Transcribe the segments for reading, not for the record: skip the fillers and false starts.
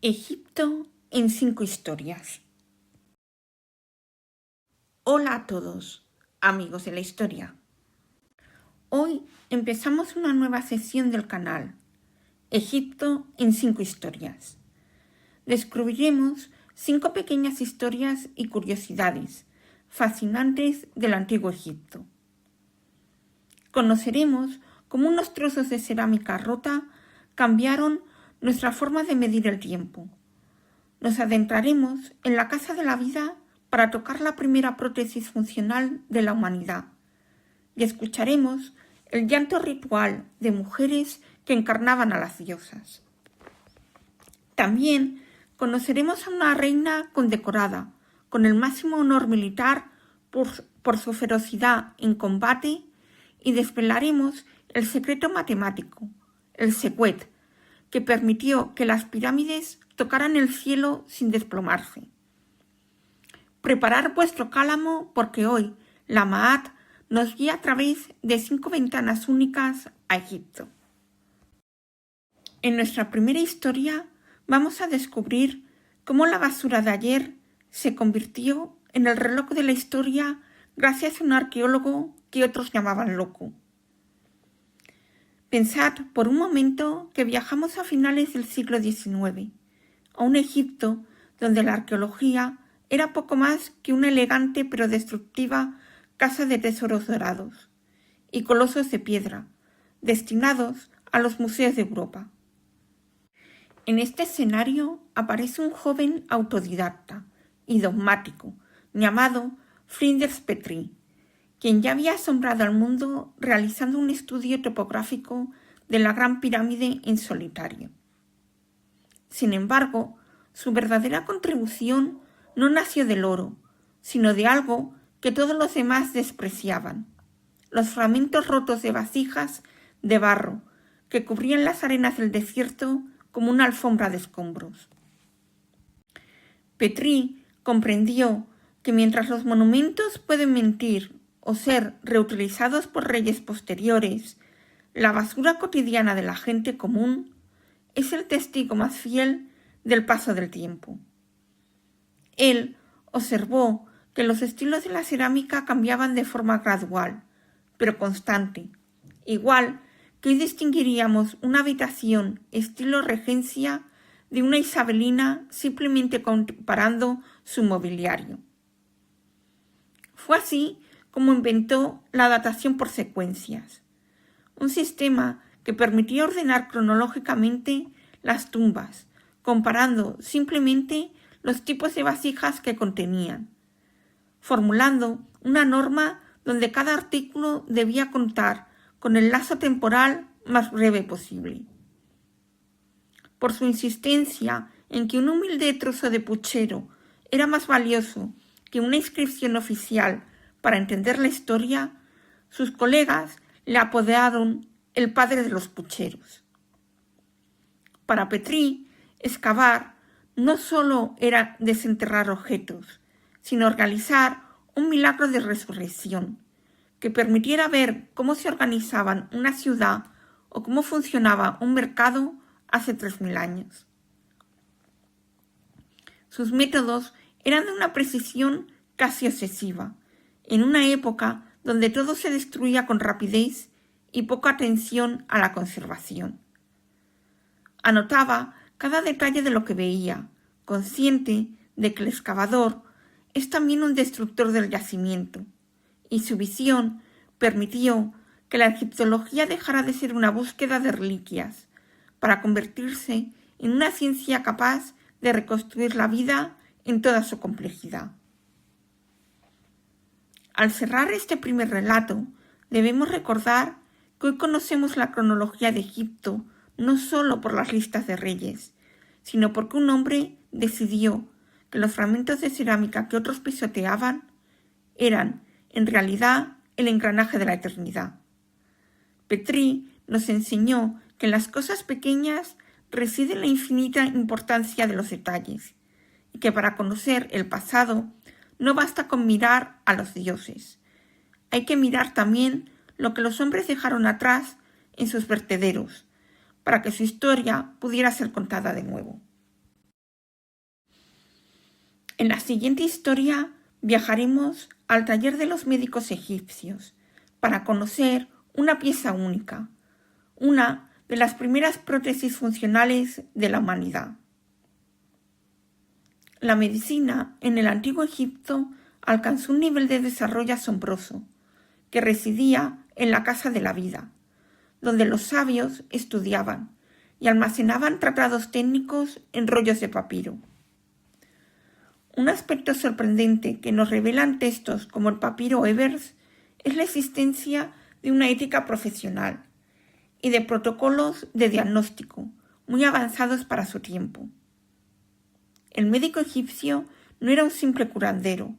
Egipto en 5 historias. Hola a todos, amigos de la historia. Hoy empezamos una nueva sección del canal, Egipto en 5 historias. Descubriremos 5 pequeñas historias y curiosidades fascinantes del antiguo Egipto. Conoceremos cómo unos trozos de cerámica rota cambiaron nuestra forma de medir el tiempo. Nos adentraremos en la casa de la vida para tocar la primera prótesis funcional de la humanidad y escucharemos el llanto ritual de mujeres que encarnaban a las diosas. También conoceremos a una reina condecorada con el máximo honor militar por su ferocidad en combate y desvelaremos el secreto matemático, el Sequet, que permitió que las pirámides tocaran el cielo sin desplomarse. Preparad vuestro cálamo porque hoy la Maat nos guía a través de 5 ventanas únicas a Egipto. En nuestra primera historia vamos a descubrir cómo la basura de ayer se convirtió en el reloj de la historia gracias a un arqueólogo que otros llamaban loco. Pensad por un momento que viajamos a finales del siglo XIX, a un Egipto donde la arqueología era poco más que una elegante pero destructiva casa de tesoros dorados y colosos de piedra, destinados a los museos de Europa. En este escenario aparece un joven autodidacta y dogmático llamado Flinders Petrie, quien ya había asombrado al mundo realizando un estudio topográfico de la Gran Pirámide en solitario. Sin embargo, su verdadera contribución no nació del oro, sino de algo que todos los demás despreciaban: los fragmentos rotos de vasijas de barro que cubrían las arenas del desierto como una alfombra de escombros. Petrie comprendió que mientras los monumentos pueden mentir o ser reutilizados por reyes posteriores, la basura cotidiana de la gente común es el testigo más fiel del paso del tiempo. Él observó que los estilos de la cerámica cambiaban de forma gradual, pero constante, igual que hoy distinguiríamos una habitación estilo regencia de una isabelina simplemente comparando su mobiliario. Fue así como inventó la datación por secuencias, un sistema que permitía ordenar cronológicamente las tumbas, comparando simplemente los tipos de vasijas que contenían, formulando una norma donde cada artículo debía contar con el lazo temporal más breve posible. Por su insistencia en que un humilde trozo de puchero era más valioso que una inscripción oficial para entender la historia, sus colegas le apodaron el padre de los pucheros. Para Petrie, excavar no solo era desenterrar objetos, sino realizar un milagro de resurrección que permitiera ver cómo se organizaban una ciudad o cómo funcionaba un mercado hace 3000 años. Sus métodos eran de una precisión casi obsesiva, en una época donde todo se destruía con rapidez y poca atención a la conservación. Anotaba cada detalle de lo que veía, consciente de que el excavador es también un destructor del yacimiento, y su visión permitió que la egiptología dejara de ser una búsqueda de reliquias para convertirse en una ciencia capaz de reconstruir la vida en toda su complejidad. Al cerrar este primer relato, debemos recordar que hoy conocemos la cronología de Egipto no solo por las listas de reyes, sino porque un hombre decidió que los fragmentos de cerámica que otros pisoteaban eran, en realidad, el engranaje de la eternidad. Petrie nos enseñó que en las cosas pequeñas reside la infinita importancia de los detalles, y que para conocer el pasado no basta con mirar a los dioses. Hay que mirar también lo que los hombres dejaron atrás en sus vertederos, para que su historia pudiera ser contada de nuevo. En la siguiente historia viajaremos al taller de los médicos egipcios para conocer una pieza única, una de las primeras prótesis funcionales de la humanidad. La medicina en el antiguo Egipto alcanzó un nivel de desarrollo asombroso, que residía en la casa de la vida, donde los sabios estudiaban y almacenaban tratados técnicos en rollos de papiro. Un aspecto sorprendente que nos revelan textos como el papiro Ebers es la existencia de una ética profesional y de protocolos de diagnóstico muy avanzados para su tiempo. El médico egipcio no era un simple curandero,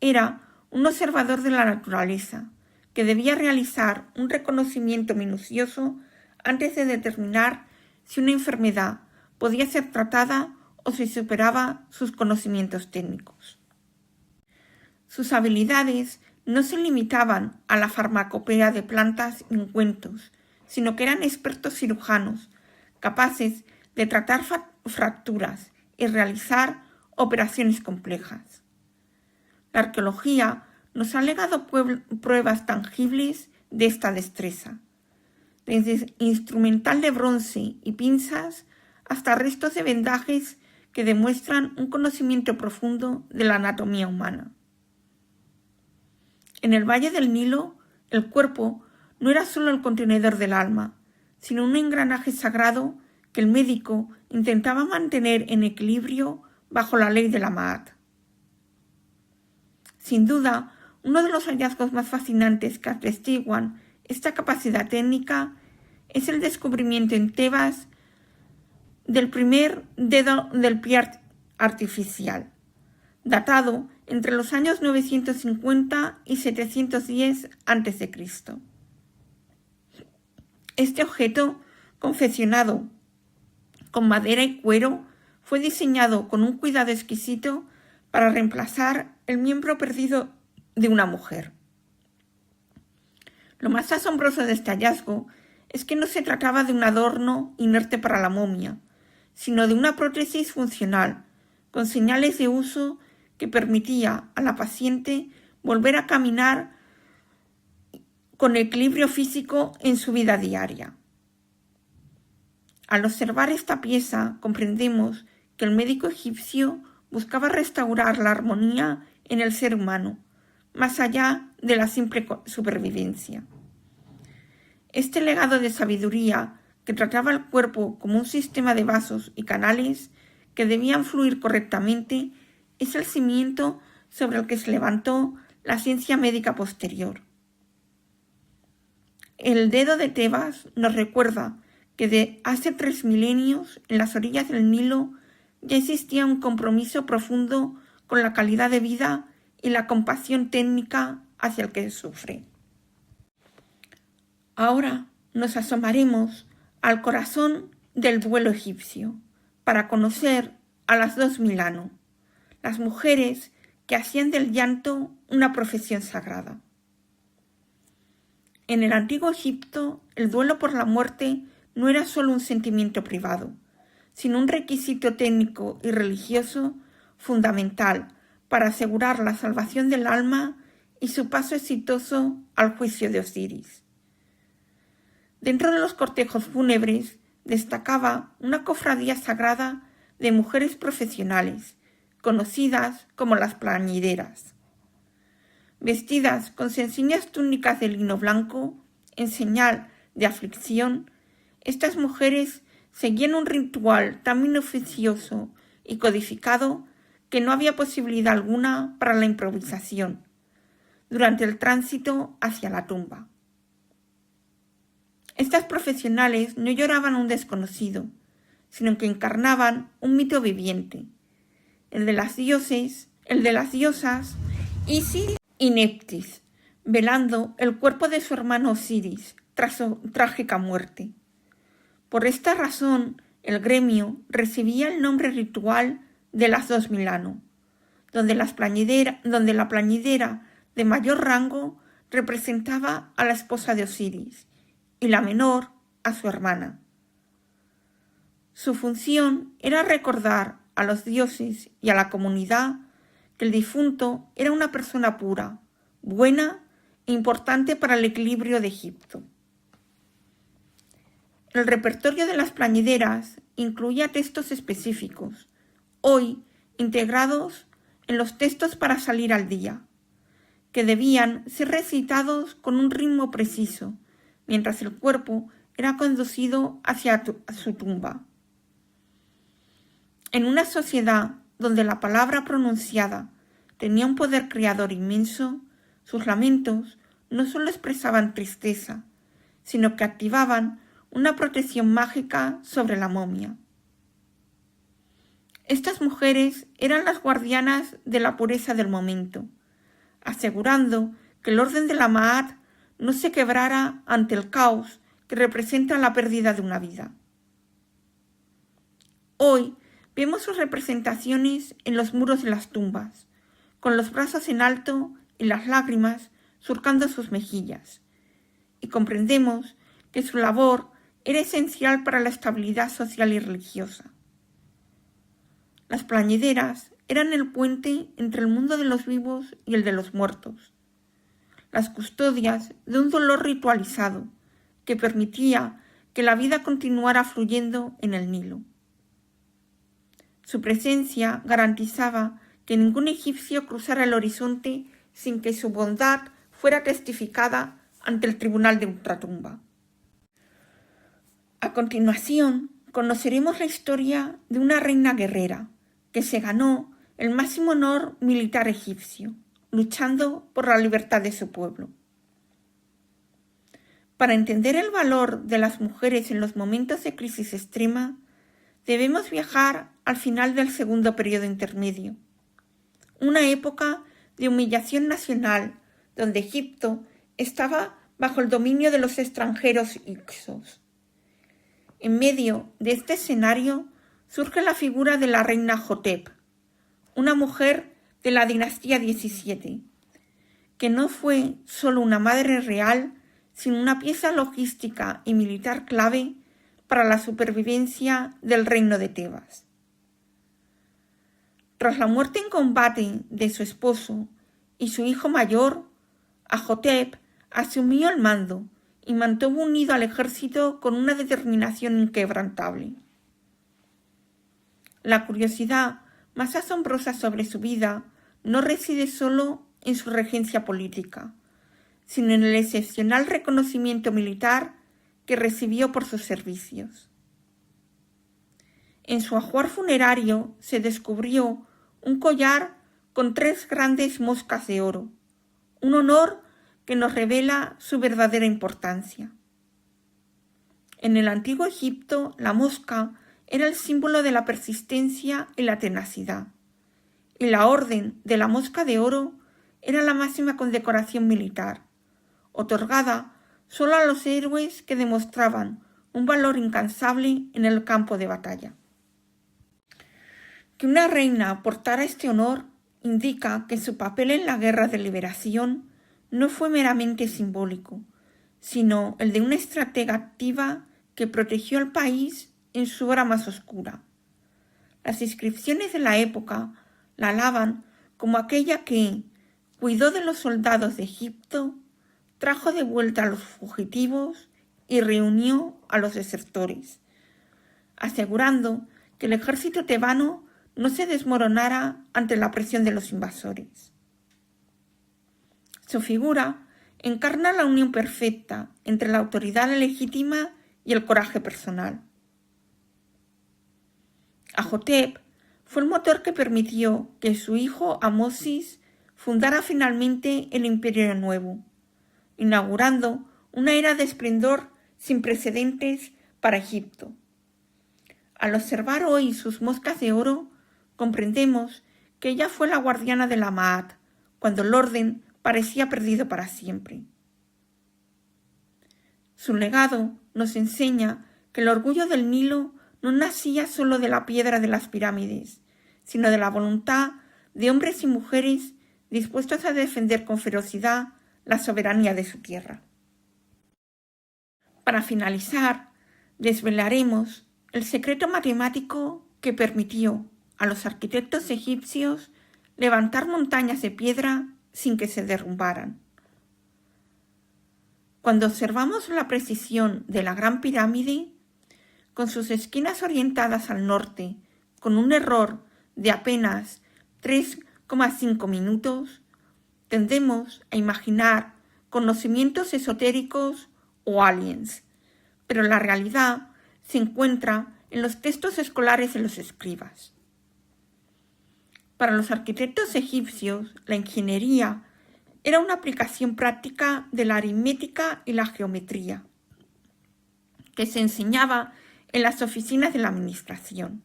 era un observador de la naturaleza que debía realizar un reconocimiento minucioso antes de determinar si una enfermedad podía ser tratada o si superaba sus conocimientos técnicos. Sus habilidades no se limitaban a la farmacopea de plantas y ungüentos, sino que eran expertos cirujanos, capaces de tratar fracturas y realizar operaciones complejas. La arqueología nos ha legado pruebas tangibles de esta destreza, desde instrumental de bronce y pinzas hasta restos de vendajes que demuestran un conocimiento profundo de la anatomía humana. En el Valle del Nilo, el cuerpo no era solo el contenedor del alma, sino un engranaje sagrado que el médico intentaba mantener en equilibrio bajo la ley de la Ma'at. Sin duda, uno de los hallazgos más fascinantes que atestiguan esta capacidad técnica es el descubrimiento en Tebas del primer dedo del pie artificial, datado entre los años 950 y 710 a.C. Este objeto, confeccionado con madera y cuero, fue diseñado con un cuidado exquisito para reemplazar el miembro perdido de una mujer. Lo más asombroso de este hallazgo es que no se trataba de un adorno inerte para la momia, sino de una prótesis funcional, con señales de uso que permitía a la paciente volver a caminar con equilibrio físico en su vida diaria. Al observar esta pieza, comprendemos que el médico egipcio buscaba restaurar la armonía en el ser humano, más allá de la simple supervivencia. Este legado de sabiduría, que trataba el cuerpo como un sistema de vasos y canales que debían fluir correctamente, es el cimiento sobre el que se levantó la ciencia médica posterior. El dedo de Tebas nos recuerda que de hace 3 milenios, en las orillas del Nilo, ya existía un compromiso profundo con la calidad de vida y la compasión técnica hacia el que sufre. Ahora nos asomaremos al corazón del duelo egipcio para conocer a las dos Milano, las mujeres que hacían del llanto una profesión sagrada. En el antiguo Egipto, el duelo por la muerte no era solo un sentimiento privado, sino un requisito técnico y religioso fundamental para asegurar la salvación del alma y su paso exitoso al juicio de Osiris. Dentro de los cortejos fúnebres destacaba una cofradía sagrada de mujeres profesionales, conocidas como las plañideras. Vestidas con sencillas túnicas de lino blanco, en señal de aflicción, estas mujeres seguían un ritual tan minucioso y codificado que no había posibilidad alguna para la improvisación durante el tránsito hacia la tumba. Estas profesionales no lloraban a un desconocido, sino que encarnaban un mito viviente, el de las diosas Isis y Neptis, velando el cuerpo de su hermano Osiris tras su trágica muerte. Por esta razón, el gremio recibía el nombre ritual de las dos Milano, donde la plañidera de mayor rango representaba a la esposa de Osiris y la menor a su hermana. Su función era recordar a los dioses y a la comunidad que el difunto era una persona pura, buena e importante para el equilibrio de Egipto. El repertorio de las plañideras incluía textos específicos, hoy integrados en los textos para salir al día, que debían ser recitados con un ritmo preciso, mientras el cuerpo era conducido hacia su tumba. En una sociedad donde la palabra pronunciada tenía un poder creador inmenso, sus lamentos no solo expresaban tristeza, sino que activaban una protección mágica sobre la momia. Estas mujeres eran las guardianas de la pureza del momento, asegurando que el orden de la Ma'at no se quebrara ante el caos que representa la pérdida de una vida. Hoy vemos sus representaciones en los muros de las tumbas, con los brazos en alto y las lágrimas surcando sus mejillas, y comprendemos que su labor era esencial para la estabilidad social y religiosa. Las plañideras eran el puente entre el mundo de los vivos y el de los muertos, las custodias de un dolor ritualizado que permitía que la vida continuara fluyendo en el Nilo. Su presencia garantizaba que ningún egipcio cruzara el horizonte sin que su bondad fuera testificada ante el tribunal de ultratumba. A continuación, conoceremos la historia de una reina guerrera que se ganó el máximo honor militar egipcio, luchando por la libertad de su pueblo. Para entender el valor de las mujeres en los momentos de crisis extrema, debemos viajar al final del segundo periodo intermedio, una época de humillación nacional donde Egipto estaba bajo el dominio de los extranjeros hicsos. En medio de este escenario surge la figura de la reina Hotep, una mujer de la dinastía 17, que no fue solo una madre real, sino una pieza logística y militar clave para la supervivencia del reino de Tebas. Tras la muerte en combate de su esposo y su hijo mayor, Amenhotep asumió el mando y mantuvo unido al ejército con una determinación inquebrantable. La curiosidad más asombrosa sobre su vida no reside solo en su regencia política, sino en el excepcional reconocimiento militar que recibió por sus servicios. En su ajuar funerario se descubrió un collar con 3 grandes moscas de oro, un honor que nos revela su verdadera importancia. En el antiguo Egipto, la mosca era el símbolo de la persistencia y la tenacidad, y la orden de la mosca de oro era la máxima condecoración militar, otorgada solo a los héroes que demostraban un valor incansable en el campo de batalla. Que una reina portara este honor indica que su papel en la guerra de liberación no fue meramente simbólico, sino el de una estratega activa que protegió al país en su hora más oscura. Las inscripciones de la época la alaban como aquella que cuidó de los soldados de Egipto, trajo de vuelta a los fugitivos y reunió a los desertores, asegurando que el ejército tebano no se desmoronara ante la presión de los invasores. Su figura encarna la unión perfecta entre la autoridad legítima y el coraje personal. Amenhotep fue el motor que permitió que su hijo Amosis fundara finalmente el Imperio Nuevo, inaugurando una era de esplendor sin precedentes para Egipto. Al observar hoy sus moscas de oro, comprendemos que ella fue la guardiana de la Ma'at, cuando el orden parecía perdido para siempre. Su legado nos enseña que el orgullo del Nilo no nacía solo de la piedra de las pirámides, sino de la voluntad de hombres y mujeres dispuestos a defender con ferocidad la soberanía de su tierra. Para finalizar, desvelaremos el secreto matemático que permitió a los arquitectos egipcios levantar montañas de piedra sin que se derrumbaran. Cuando observamos la precisión de la Gran Pirámide, con sus esquinas orientadas al norte, con un error de apenas 3,5 minutos, tendemos a imaginar conocimientos esotéricos o aliens, pero la realidad se encuentra en los textos escolares de los escribas. Para los arquitectos egipcios, la ingeniería era una aplicación práctica de la aritmética y la geometría, que se enseñaba en las oficinas de la administración.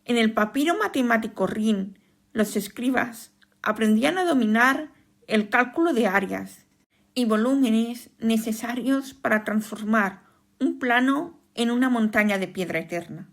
En el papiro matemático Rin, los escribas aprendían a dominar el cálculo de áreas y volúmenes necesarios para transformar un plano en una montaña de piedra eterna.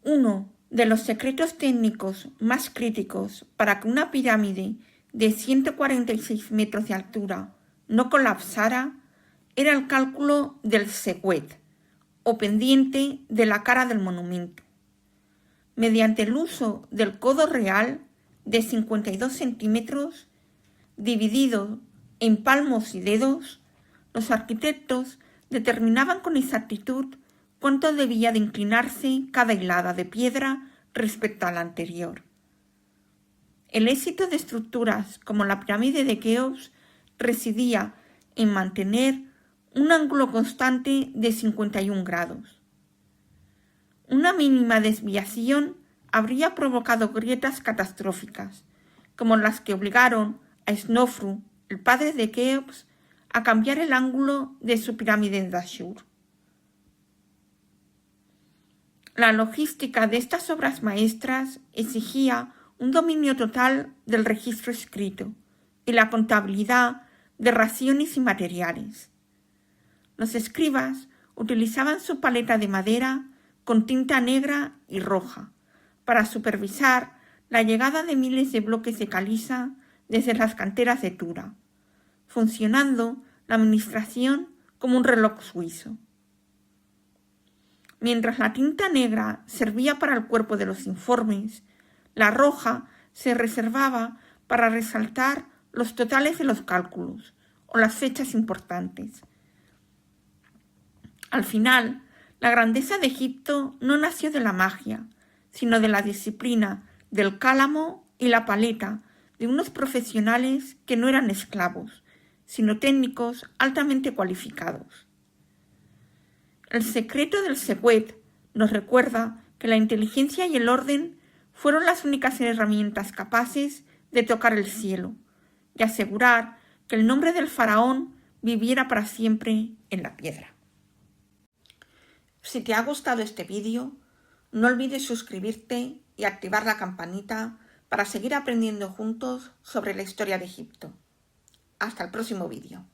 Uno de los secretos técnicos más críticos para que una pirámide de 146 metros de altura no colapsara era el cálculo del següet, o pendiente de la cara del monumento. Mediante el uso del codo real de 52 centímetros, dividido en palmos y dedos, los arquitectos determinaban con exactitud cuánto debía de inclinarse cada hilada de piedra respecto a la anterior. El éxito de estructuras como la pirámide de Keops residía en mantener un ángulo constante de 51 grados. Una mínima desviación habría provocado grietas catastróficas, como las que obligaron a Snofru, el padre de Keops, a cambiar el ángulo de su pirámide en Dashur. La logística de estas obras maestras exigía un dominio total del registro escrito y la contabilidad de raciones y materiales. Los escribas utilizaban su paleta de madera con tinta negra y roja para supervisar la llegada de miles de bloques de caliza desde las canteras de Tura, funcionando la administración como un reloj suizo. Mientras la tinta negra servía para el cuerpo de los informes, la roja se reservaba para resaltar los totales de los cálculos o las fechas importantes. Al final, la grandeza de Egipto no nació de la magia, sino de la disciplina del cálamo y la paleta de unos profesionales que no eran esclavos, sino técnicos altamente cualificados. El secreto del següet nos recuerda que la inteligencia y el orden fueron las únicas herramientas capaces de tocar el cielo y asegurar que el nombre del faraón viviera para siempre en la piedra. Si te ha gustado este vídeo, no olvides suscribirte y activar la campanita para seguir aprendiendo juntos sobre la historia de Egipto. Hasta el próximo vídeo.